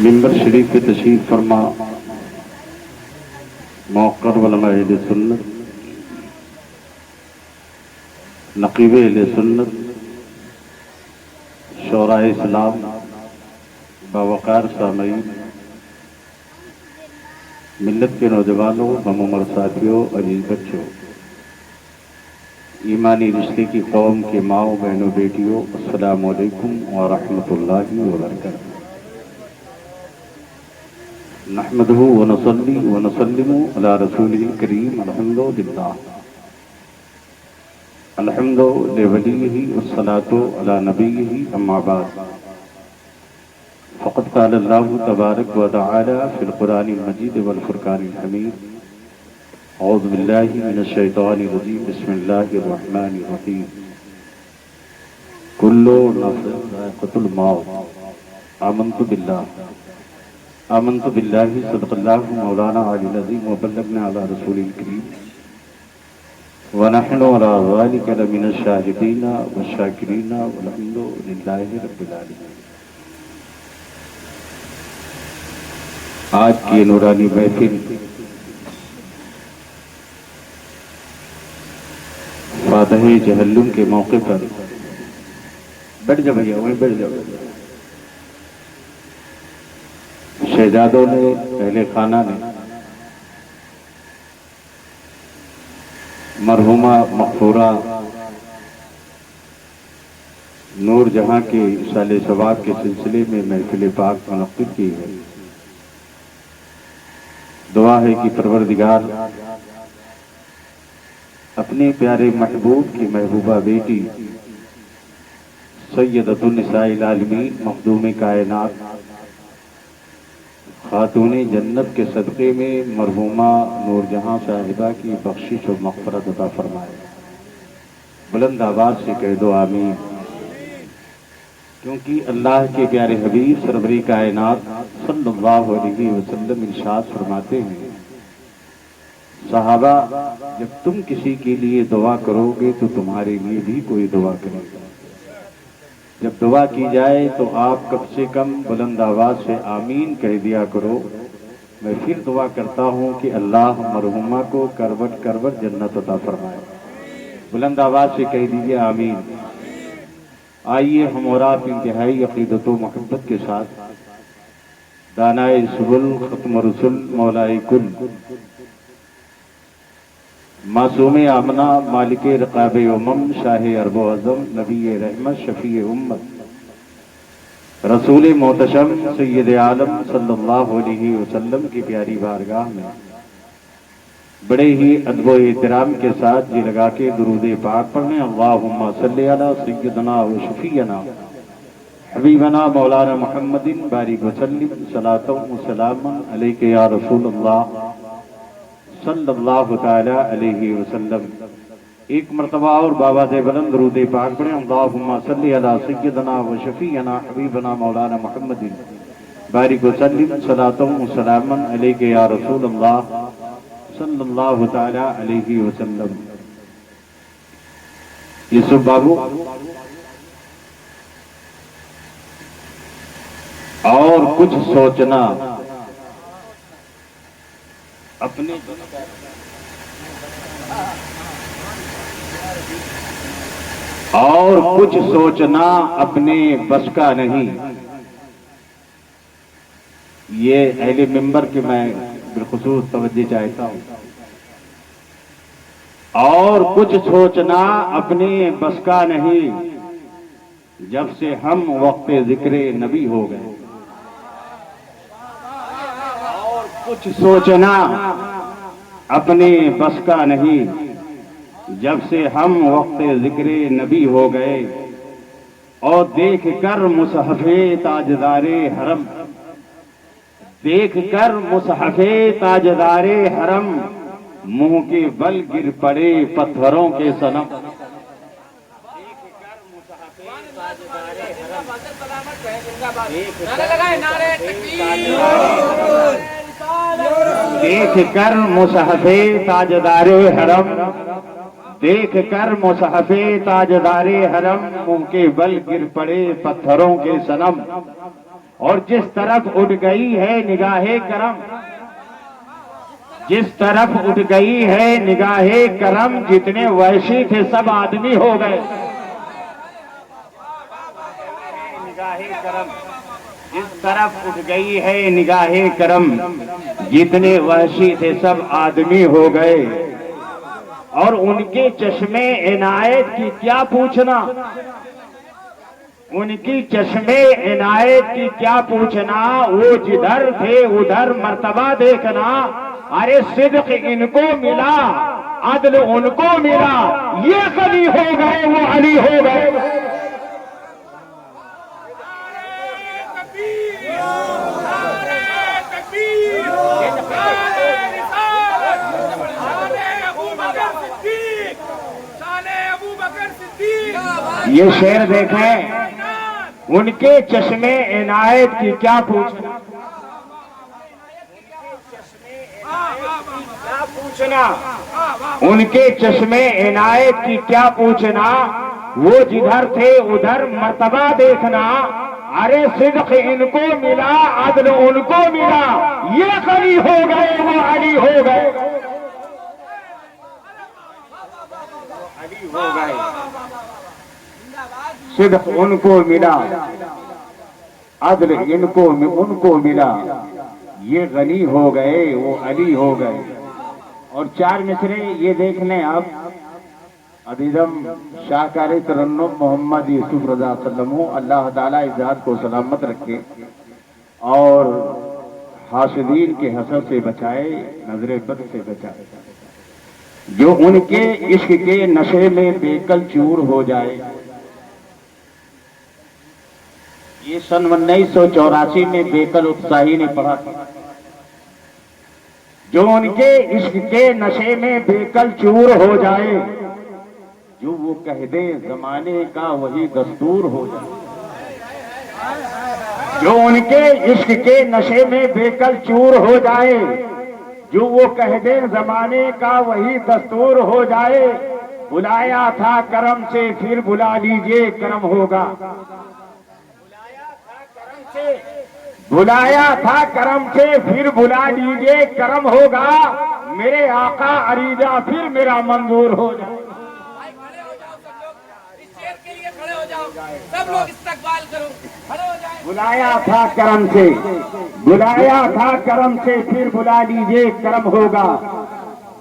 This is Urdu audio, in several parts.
ممبر شریف پہ تشریف فرما موقر علماء اہل سنت، نقیب اہل سنت، شعراء اسلام، باوقار سامعین، ملت کے نوجوانوں، ہم عمر ساتھیوں، عزیز بچوں، ایمانی رشتے کی قوم کے ماؤں بہنوں بیٹیوں، السلام علیکم ورحمۃ اللہ وبرکاتہ۔ نحمده ونصلي ونسلم على رسوله الكريم، الحمد لله الحمد لوليه والصلاة على نبيه، أما بعد فقد قال الله تبارك وتعالى في القرآن المجيد والفرقان الحميد: أعوذ بالله من الشيطان الرجيم، بسم الله الرحمن الرحيم، كل نفس ذائقة الموت، آمنت بالله صدق الله مولانا علی العظیم وبلغنا علی رسول الکریم ونحن على ذلك لمن الشاهدين والشاکرین والحمد للہ رب العالمین۔ آج کی نورانی محفل فاتح جہلم کے موقع پر بیٹھ جا بھیا، وہیں بیٹھ جا۔ شہزادوں نے، اہل خانہ نے مرحومہ مغفورہ نور جہاں کے سال ثواب کے سلسلے میں محفل پاک منعقد کی ہے۔ دعا ہے کہ پروردگار اپنے پیارے محبوب کی محبوبہ بیٹی سیدۃ النساء العالمین، مخدوم کائنات، خاتون جنت کے صدقے میں مرحومہ نور جہاں صاحبہ کی بخشش و مغفرت عطا فرمائے۔ بلند آواز سے کہہ دو آمین، کیونکہ اللہ کے پیارے حبیب سرور کائنات صلی اللہ علیہ وسلم ارشاد فرماتے ہیں، صحابہ جب تم کسی کے لیے دعا کرو گے تو تمہارے لیے بھی کوئی دعا کرے گا۔ جب دعا کی جائے تو آپ کم سے کم بلند آواز سے آمین کہہ دیا کرو۔ میں پھر دعا کرتا ہوں کہ اللہ مرحومہ کو کروٹ کروٹ جنت عطا فرمائے۔ بلند آواز سے کہہ دیجیے آمین۔ آئیے ہم اور آپ انتہائی عقیدت و محبت کے ساتھ دانائے سبل، ختم رسل، مولائے کل، معصوم آمنہ، مالک رقاب امم، شاہ ارب و عظم، نبی رحمت، شفیع امت، رسول محتشم، سید عالم صلی اللہ علیہ وسلم کی پیاری بارگاہ میں بڑے ہی ادب و احترام کے ساتھ یہ لگا کے درود پاک پڑھیں: اللہم صلی علی سیدنا و شفیعنا حبیبنا مولانا محمد بارک وسلم صلاۃ و سلام علیک یا رسول اللہ صلی اللہ تعالی علیہ وسلم۔ ایک مرتبہ اور بابا سے بلند درود پاک پڑھیں: اللہم صلی علی سیدنا و شفیعنا حبیبنا مولانا محمد بارک وسلم صلاۃ و سلام علیک یا رسول اللہ صلی اللہ تعالی علیہ وسلم۔ یوسف بابو، اور کچھ سوچنا اپنے اور کچھ سوچنا اپنے بس کا نہیں۔ یہ اہل ممبر کے میں بالخصوص توجہ چاہتا ہوں۔ اور کچھ سوچنا اپنے بس کا نہیں، جب سے ہم وقت ذکر نبی ہو گئے۔ کچھ سوچنا اپنے بس کا نہیں، جب سے ہم وقت ذکر نبی ہو گئے۔ اور دیکھ کر مصحف تاجدار حرم، دیکھ کر مصحف تاجدار حرم، منہ کے بل گر پڑے پتھروں کے صنم۔ دیکھ کر مصحف تاجدار حرم، دیکھ کر مصحف تاجدار حرم، منہ کے بل گر پڑے پتھروں کے صنم۔ اور جس طرف اٹھ گئی ہے نگاہ کرم، جس طرف اٹھ گئی ہے نگاہ کرم، جتنے وحشی تھے سب آدمی ہو گئے۔ نگاہ کرم، جس طرف اٹھ گئی ہے نگاہ کرم، جتنے وحشی تھے سب آدمی ہو گئے۔ اور ان کے چشمے عنایت کی کیا پوچھنا، ان کی چشمے عنایت کی کیا پوچھنا، وہ جدھر تھے ادھر مرتبہ دیکھنا۔ ارے صدق ان کو ملا، عدل ان کو ملا، یہ علی ہو گئے وہ علی ہو گئے۔ یہ شعر دیکھیں، ان کے چشمے عنایت کی کیا پوچھنا، ان کے چشمے عنایت کی کیا پوچھنا، وہ جدھر تھے ادھر مرتبہ دیکھنا۔ ارے صدق ان کو ملا، عدل ان کو ملا، یہ علی ہو گئے وہ علی ہو گئے، علی ہو گئے۔ صدق ان کو ملا، عدل ان کو ملا، یہ غنی ہو گئے وہ علی ہو گئے۔ اور چار مصرے یہ دیکھ لیں آپ، عزیزم شاہکار ترنم محمد یوسف رضا صلی اللہ علیہ وسلم، اللہ تعالیٰ اس ذات کو سلامت رکھے اور حاسدین کے حسد سے بچائے، نظر بد سے بچائے۔ جو ان کے عشق کے نشے میں بے کل چور ہو جائے، یہ سن 1984 میں بیکل اتساہی نے پڑھا تھا۔ جو ان کے عشق کے نشے میں بیکل چور ہو جائے، جو وہ کہہ دے زمانے کا وہی دستور ہو جائے۔ جو ان کے عشق کے نشے میں بیکل چور ہو جائے، جو وہ کہہ دے زمانے کا وہی دستور ہو جائے۔ بلایا تھا کرم سے پھر بلا لیجئے کرم ہوگا، بلایا تھا کرم سے پھر بلا لیجئے کرم ہوگا۔ میرے آقا عریضہ پھر میرا منظور ہو جائے۔ سب لوگ استقبال کرو، کھڑے ہو جائیں۔ بلایا تھا کرم سے، بلایا تھا کرم سے پھر بلا لیجئے کرم ہوگا،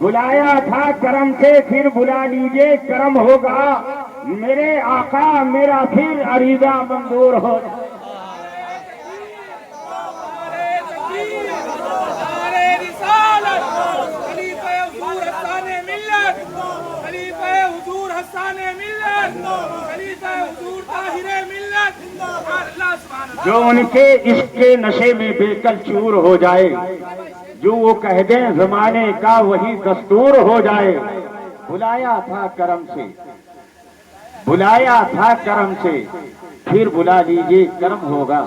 بلایا تھا کرم سے پھر بلا لیجئے کرم ہوگا۔ میرے آقا میرا پھر عریضہ منظور ہو جائے۔ جو ان کے عشق کے نشے میں بے کل چور ہو جائے، جو وہ کہہ دیں زمانے کا وہی دستور ہو جائے۔ بلایا تھا کرم سے، بلایا تھا کرم سے پھر بلا لیجئے کرم ہوگا،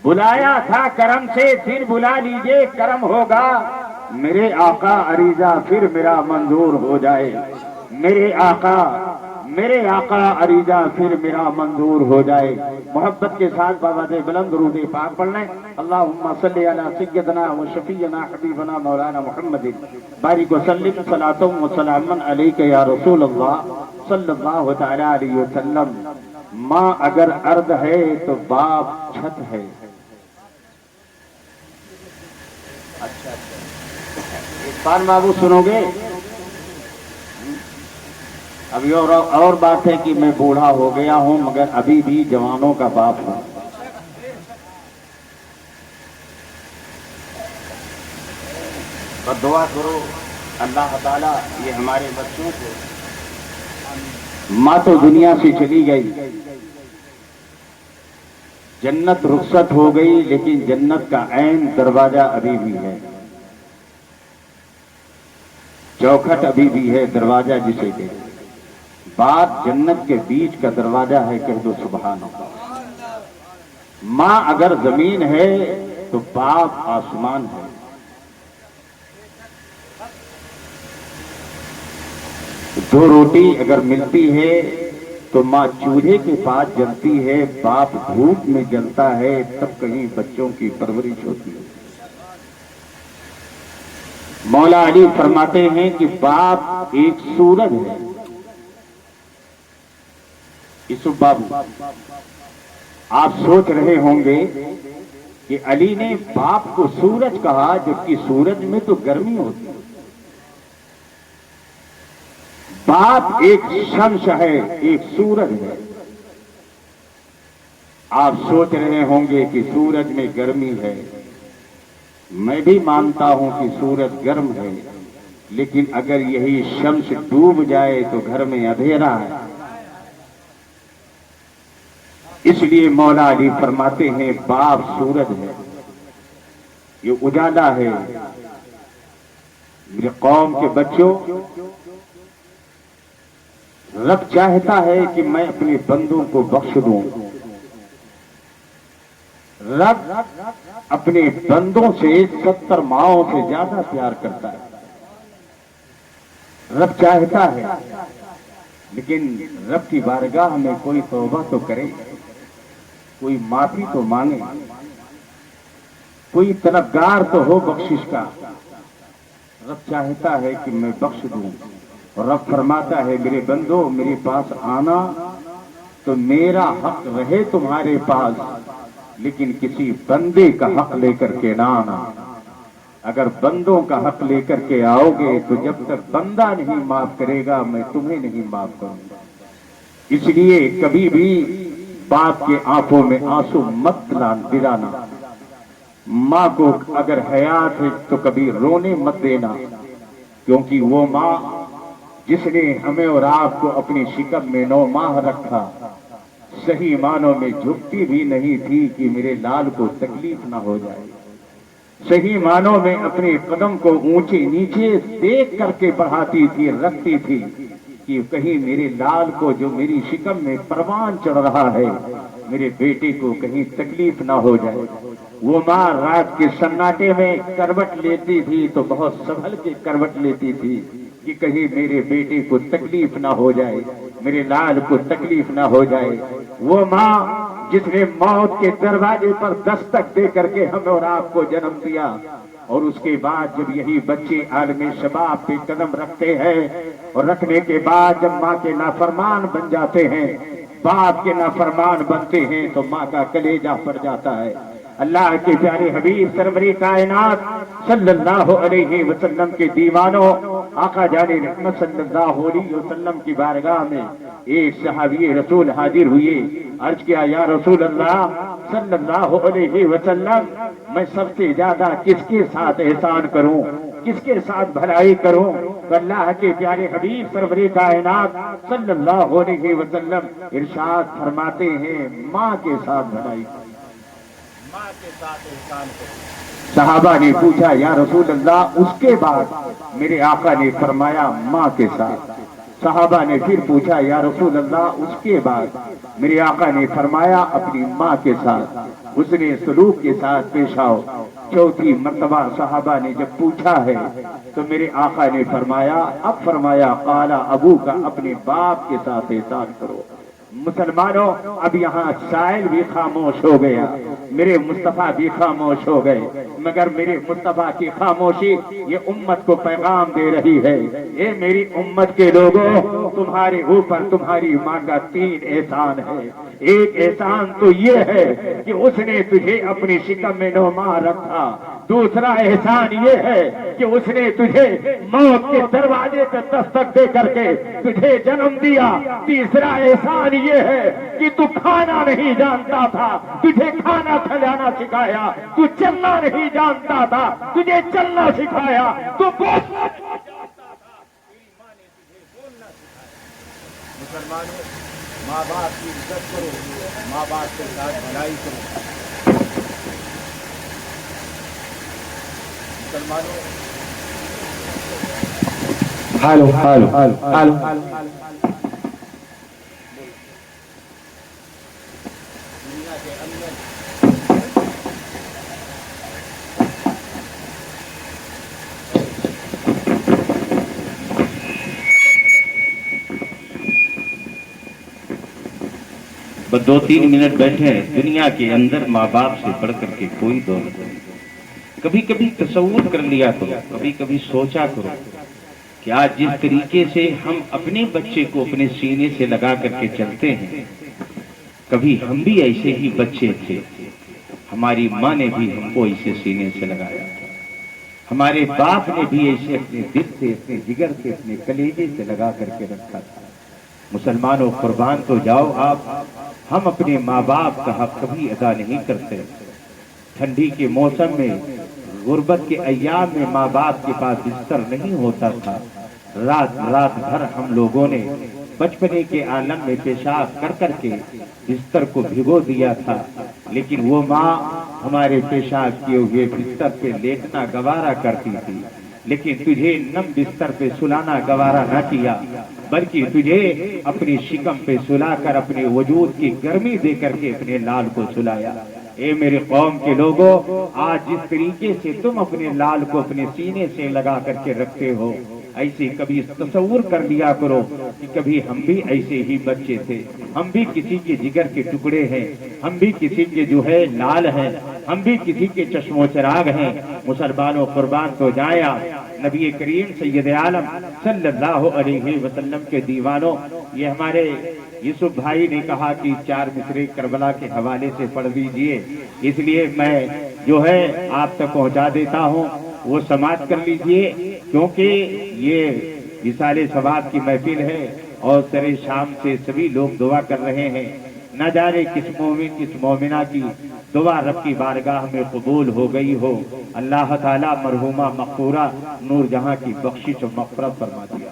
بلایا تھا کرم سے پھر بلا لیجئے کرم ہوگا۔ میرے آقا عریضہ پھر میرا منظور ہو جائے، میرے آقا عریضہ پھر میرا منظور ہو جائے۔ محبت کے ساتھ بابا دے بلند درود پاک پڑھ لیں۔ اللہم صلی علی سیدنا و شفیعنا حبیبنا مولانا محمد بارک وسلم صلاۃ و سلام علیک یا رسول اللہ صلی اللہ تعالی علیہ وسلم۔ ماں اگر ارض ہے تو باپ چھت ہے۔ اچھا ایک بار بابو سنو گے؟ ابھی اور بات ہے کہ میں بوڑھا ہو گیا ہوں مگر ابھی بھی جوانوں کا باپ ہوں۔ بس دعا کرو اللہ تعالیٰ یہ ہمارے بچوں کو، ماں تو دنیا سے چلی گئی، جنت رخصت ہو گئی، لیکن جنت کا عین دروازہ ابھی بھی ہے، چوکھٹ ابھی بھی ہے، دروازہ جسے کہ باپ جنت کے بیچ کا دروازہ ہے، کہہ دو سبحان اللہ۔ ماں اگر زمین ہے تو باپ آسمان ہے۔ دو روٹی اگر ملتی ہے تو ماں چولہے کے پاس جلتی ہے، باپ دھوپ میں جلتا ہے، تب کہیں بچوں کی پرورش ہوتی ہے۔ مولا علی فرماتے ہیں کہ باپ ایک سورج ہے۔ یوسف بابو، آپ سوچ رہے ہوں گے کہ علی نے باپ کو سورج کہا، جبکہ سورج میں تو گرمی ہوتی ہے۔ باپ ایک شمس ہے، ایک سورج ہے۔ آپ سوچ رہے ہوں گے کہ سورج میں گرمی ہے، میں بھی مانتا ہوں کہ سورج گرم ہے، لیکن اگر یہی شمس ڈوب جائے تو گھر میں اندھیرا ہے۔ اس لیے مولا علی فرماتے ہیں باپ سورج ہے، یہ اجالا ہے۔ میرے قوم کے بچوں، رب چاہتا ہے کہ میں اپنے بندوں کو بخش دوں۔ رب اپنے بندوں سے 70 ماؤں سے زیادہ پیار کرتا ہے۔ رب چاہتا ہے، لیکن رب کی بارگاہ میں کوئی توبہ تو کرے، کوئی معافی تو مانگے، کوئی طلبگار تو ہو بخشش کا۔ رب چاہتا ہے کہ میں بخش دوں، اور رب فرماتا ہے میرے بندو میرے پاس آنا تو میرا حق رہے تمہارے پاس، لیکن کسی بندے کا حق لے کر کے نہ آنا۔ اگر بندوں کا حق لے کر کے آؤ گے تو جب تک بندہ نہیں معاف کرے گا میں تمہیں نہیں معاف کروں گا۔ اس لیے کبھی بھی باپ کے آنکھوں میں آنسو مت دلانا۔ ماں کو اگر حیات ہے تو کبھی رونے مت دینا، کیونکہ وہ ماں جس نے ہمیں اور آپ کو اپنی شکم میں 9 ماہ رکھا، صحیح معنوں میں جھکتی بھی نہیں تھی کہ میرے لال کو تکلیف نہ ہو جائے۔ صحیح معنوں میں اپنے قدم کو اونچے نیچے دیکھ کر کے بڑھاتی تھی، رکھتی تھی کہ کہیں میرے لال کو جو میری شکم میں پروان چڑھ رہا ہے، میرے بیٹے کو کہیں تکلیف نہ ہو جائے۔ وہ ماں رات کے سناٹے میں کروٹ لیتی تھی تو بہت سنبھل کے کروٹ لیتی تھی کہ کہیں میرے بیٹے کو تکلیف نہ ہو جائے، میرے لال کو تکلیف نہ ہو جائے۔ وہ ماں جس نے موت کے دروازے پر دستک دے کر کے ہمیں اور آپ کو جنم دیا، اور اس کے بعد جب یہی بچے عالم شباب پہ قدم رکھتے ہیں، اور رکھنے کے بعد جب ماں کے نافرمان بن جاتے ہیں، باپ کے نافرمان بنتے ہیں، تو ماں کا کلیجہ پھٹ جاتا ہے۔ اللہ کے پیارے حبیب سرور کائنات صلی اللہ علیہ وسلم کے دیوانوں، آقا جان رحمت صلی اللہ علیہ وسلم کی بارگاہ میں ایک صحابی رسول حاضر ہوئے۔ عرض کیا یا رسول اللہ صلی اللہ علیہ وسلم، میں سب سے زیادہ کس کے ساتھ احسان کروں، کس کے ساتھ بھلائی کروں؟ تو اللہ کے پیارے حبیب سرور کائنات صلی اللہ علیہ وسلم ارشاد فرماتے ہیں ماں کے ساتھ بھلائی کروں، ماں کے ساتھ احسان کروں۔ صحابہ نے پوچھا یا رسول اللہ اس کے بعد؟ میرے آقا نے فرمایا ماں کے ساتھ۔ صحابہ نے پھر پوچھا یا رسول اللہ اس کے بعد؟ میرے آقا نے فرمایا اپنی ماں کے ساتھ، اس نے سلوک کے ساتھ پیش آؤ۔ چوتھی مرتبہ صحابہ نے جب پوچھا ہے تو میرے آقا نے فرمایا، اب فرمایا قالا ابو کا، اپنے باپ کے ساتھ احسان کرو۔ مسلمانوں اب یہاں سائل بھی خاموش ہو گیا، میرے مصطفیٰ بھی خاموش ہو گئے، مگر میرے مصطفیٰ کی خاموشی یہ امت کو پیغام دے رہی ہے، اے میری امت کے لوگوں، تمہارے اوپر تمہاری ماں کا 3 احسان ہے۔ ایک احسان تو یہ ہے کہ اس نے تجھے اپنی شکم میں 9 ماہ رکھا، دوسرا احسان یہ ہے کہ اس نے تجھے موت کے دروازے پر دستک دے کر کے تجھے جنم دیا، تیسرا احسان یہ ہے کہ تو کھانا نہیں جانتا تھا، تجھے کھانا کھلانا سکھایا، تو چلنا نہیں جانتا تھا، تجھے چلنا سکھایا، تو بولنا جانتا تھا، تیری ماں نے تجھے بولنا سکھایا۔ مسلمانوں، ماں باپ کی عزت کرو، ماں باپ کے ساتھ بھلائی کرو۔ مسلمانوں، ہالو ہالو ہالو دنیا کے اندر وہ 2-3 منٹ بیٹھے ہیں. دنیا کے اندر ماں باپ سے بڑھ کر کے کوئی دولت نہیں. کبھی کبھی تصور کر لیا کرو, کبھی کبھی سوچا کرو کہ آج جس طریقے سے ہم اپنے بچے کو اپنے سینے سے لگا کر کے چلتے ہیں, کبھی ہم بھی ایسے ہی بچے تھے. ہماری ماں نے بھی ہم کو ایسے سینے سے لگایا تھا, ہمارے باپ نے بھی ایسے اپنے دل سے, اپنے جگر سے, اپنے کلیجے سے لگا کر کے رکھا تھا. مسلمانوں قربان تو جاؤ آپ, ہم اپنے ماں باپ کا حق کبھی ادا نہیں کرتے. ٹھنڈی کے موسم میں, غربت کے ایام میں ماں باپ کے پاس بستر نہیں ہوتا تھا. رات رات بھر ہم لوگوں نے بچپنے کے عالم میں پیشاب کر کر کے بستر کو بھگو دیا تھا, لیکن وہ ماں ہمارے پیشاب کیے ہوئے بستر پہ لیٹنا گوارا کرتی تھی. لیکن تجھے نم بستر پہ سلانا گوارا نہ کیا, بلکہ تجھے اپنی شکم پہ سلا کر اپنے وجود کی گرمی دے کر کے اپنے لال کو سلایا. اے میرے قوم کے لوگوں, آج جس طریقے سے تم اپنے لال کو اپنے سینے سے لگا کر کے رکھتے ہو, ایسے کبھی تصور کر لیا کرو کہ کبھی ہم بھی ایسے ہی بچے تھے. ہم بھی کسی کے جگر کے ٹکڑے ہیں, ہم بھی کسی کے جو ہے لال ہیں, ہم بھی کسی کے چشم و چراغ ہیں. مسلمانوں قربان تو جایا, نبی کریم سید عالم صلی اللہ علیہ وسلم کے دیوانوں, یہ ہمارے یوسف بھائی نے کہا کہ 4 مصرے کربلا کے حوالے سے پڑھ دیجئے, اس لیے میں جو ہے آپ تک پہنچا دیتا ہوں, وہ سماعت کر لیجئے, کیونکہ یہ وصال ثواب کی محفل ہے اور سر شام سے سبھی لوگ دعا کر رہے ہیں. نہ جانے کس مومن کس مومنہ کی دعا رب کی بارگاہ میں قبول ہو گئی ہو. اللہ تعالیٰ مرحومہ مغفورہ نور جہاں کی بخشش و مغفرت فرما دیا.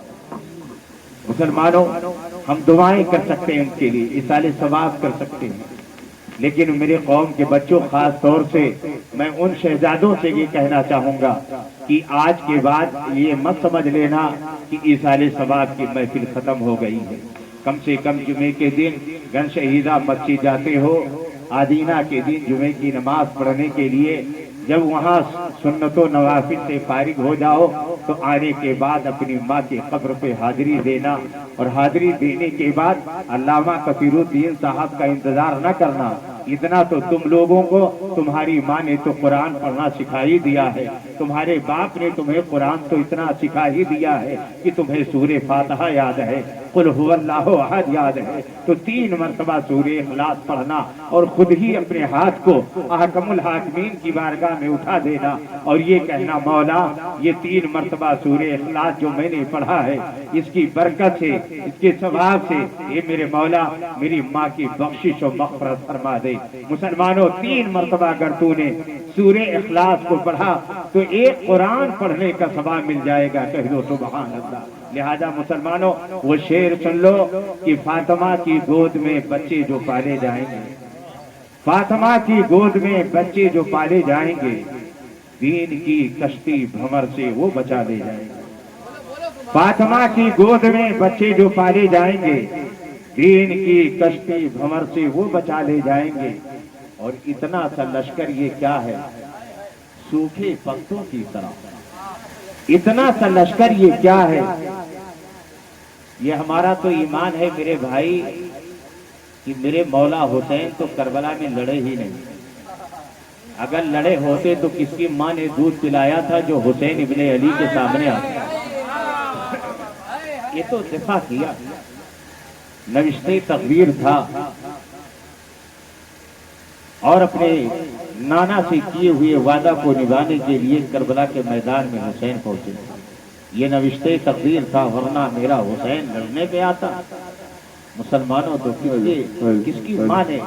مسلمانوں, ہم دعائیں کر سکتے ہیں ان کے لیے, وصال ثواب کر سکتے ہیں, لیکن میرے قوم کے بچوں, خاص طور سے میں ان شہزادوں سے یہ کہنا چاہوں گا کہ آج کے بعد یہ مت سمجھ لینا کہ وصال ثواب کی محفل ختم ہو گئی ہے. کم سے کم جمعے کے دن گن شہیدہ مسجد جاتے ہو, آدینہ کے دن جمعے کی نماز پڑھنے کے لیے جب وہاں سنت و نوافل سے فارغ ہو جاؤ تو آنے کے بعد اپنی ماں کے قبر پہ حاضری دینا, اور حاضری دینے کے بعد علامہ کثیر الدین صاحب کا انتظار نہ کرنا. اتنا تو تم لوگوں کو تمہاری ماں نے تو قرآن پڑھنا سکھا ہی دیا ہے, تمہارے باپ نے تمہیں قرآن تو اتنا سکھا ہی دیا ہے کہ تمہیں سورہ فاتحہ یاد ہے, قل هو اللہ احد یاد ہے, تو 3 مرتبہ سورہ اخلاص پڑھنا اور خود ہی اپنے ہاتھ کو احکم الحاکمین کی بارگاہ میں اٹھا دینا اور یہ کہنا, مولا یہ 3 مرتبہ سورہ اخلاص جو میں نے پڑھا ہے, اس کی برکت سے, اس کے ثواب سے, یہ میرے مولا میری ماں کی بخشش و مغفرت فرما دے. مسلمانوں, 3 مرتبہ اگر تو نے سورہ اخلاص کو پڑھا تو ایک قرآن پڑھنے کا ثواب مل جائے گا. کہہ دو سبحان اللہ. لہذا مسلمانوں, وہ شعر سن لو کہ فاطمہ کی گود میں بچے جو پالے جائیں گے, فاطمہ کی گود میں بچے جو پالے جائیں گے, دین کی کشتی بھمر سے وہ بچا لے جائیں گے. فاطمہ کی گود میں بچے جو پالے جائیں گے, دین کی کشتی بھمر سے وہ بچا لے جائیں گے. اور اتنا سا لشکر یہ کیا ہے, سوکھے پتوں کی طرح, اتنا سا لشکر یہ کیا ہے. یہ ہمارا تو ایمان ہے میرے بھائی کہ میرے مولا حسین تو کربلا میں لڑے ہی نہیں. اگر لڑے ہوتے تو کس کی ماں نے دودھ پلایا تھا جو حسین ابن علی کے سامنے آتا. یہ تو دفاع کیا, نوشتے تقدیر تھا, اور اپنے نانا سے کیے ہوئے وعدہ کو نبھانے کے لیے کربلا کے میدان میں حسین پہنچے. یہ نوشتے تقدیر تھا, ورنہ میرا حسین لڑنے پہ آتا. مسلمانوں, تو کس کی ماں نے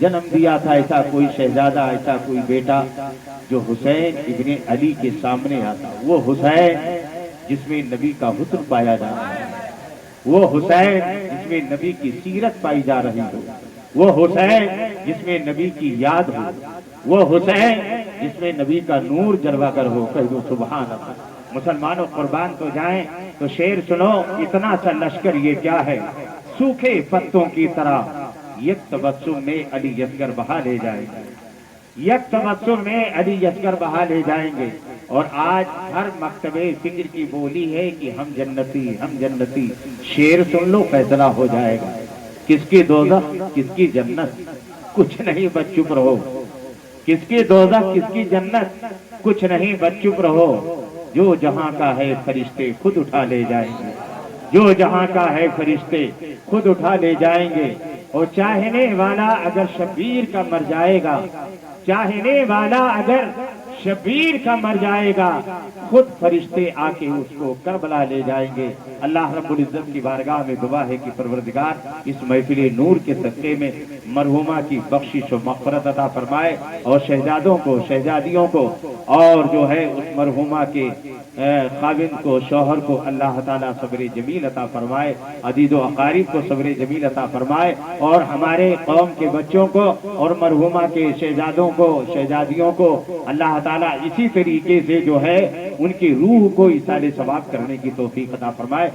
جنم دیا تھا ایسا کوئی شہزادہ, ایسا کوئی بیٹا جو حسین ابن علی کے سامنے آتا. وہ حسین جس میں نبی کا حسن پایا جا رہا ہے, وہ حسین جس میں نبی کی سیرت پائی جا رہی ہو, وہ حسین جس میں نبی کی یاد ہو, وہ حسین جس میں نبی کا نور جلوہ گر ہو. کہہ دو سبحان اللہ. مسلمانوں قربان تو جائیں تو شعر سنو, اتنا سا لشکر یہ کیا ہے, سوکھے پتوں کی طرح یک تبسم میں علی اصغر بہا لے جائیں گے, یک تبسم میں علی اصغر بہا لے جائیں گے. اور آج ہر مکتبے فکر کی بولی ہے کہ ہم جنتی, ہم جنتی. شعر سن لو, فیصلہ ہو جائے گا. کس کی دوزخ کس کی جنت کچھ نہیں بس چپ رہو، کس کی دوزخ کس کی جنت کچھ نہیں بس چپ رہو، جو جہاں کا ہے فرشتے خود اٹھا لے جائیں گے، جو جہاں کا ہے فرشتے خود اٹھا لے جائیں گے، اور چاہنے والا اگر شبیر کا مر جائے گا، چاہنے والا اگر شبیر کا مر جائے گا، خود فرشتے آ کے اس کو کربلا لے جائیں گے۔ اللہ رب العزت کی بارگاہ میں دعا ہے کہ پروردگار اس محفل نور کے صدقے میں مرحومہ کی بخشش و مغفرت عطا فرمائے، اور شہزادوں کو شہزادیوں کو اور جو ہے اس مرحومہ کے خاوند کو شوہر کو اللہ تعالیٰ صبر جمیل عطا فرمائے، عزیز و اقارب کو صبر جمیل عطا فرمائے، اور ہمارے قوم کے بچوں کو اور مرحومہ کے شہزادوں کو شہزادیوں کو اللہ تعالیٰ اسی طریقے سے جو ہے ان کی روح کو ایصال ثواب کرنے کی توفیق عطا فرمائے۔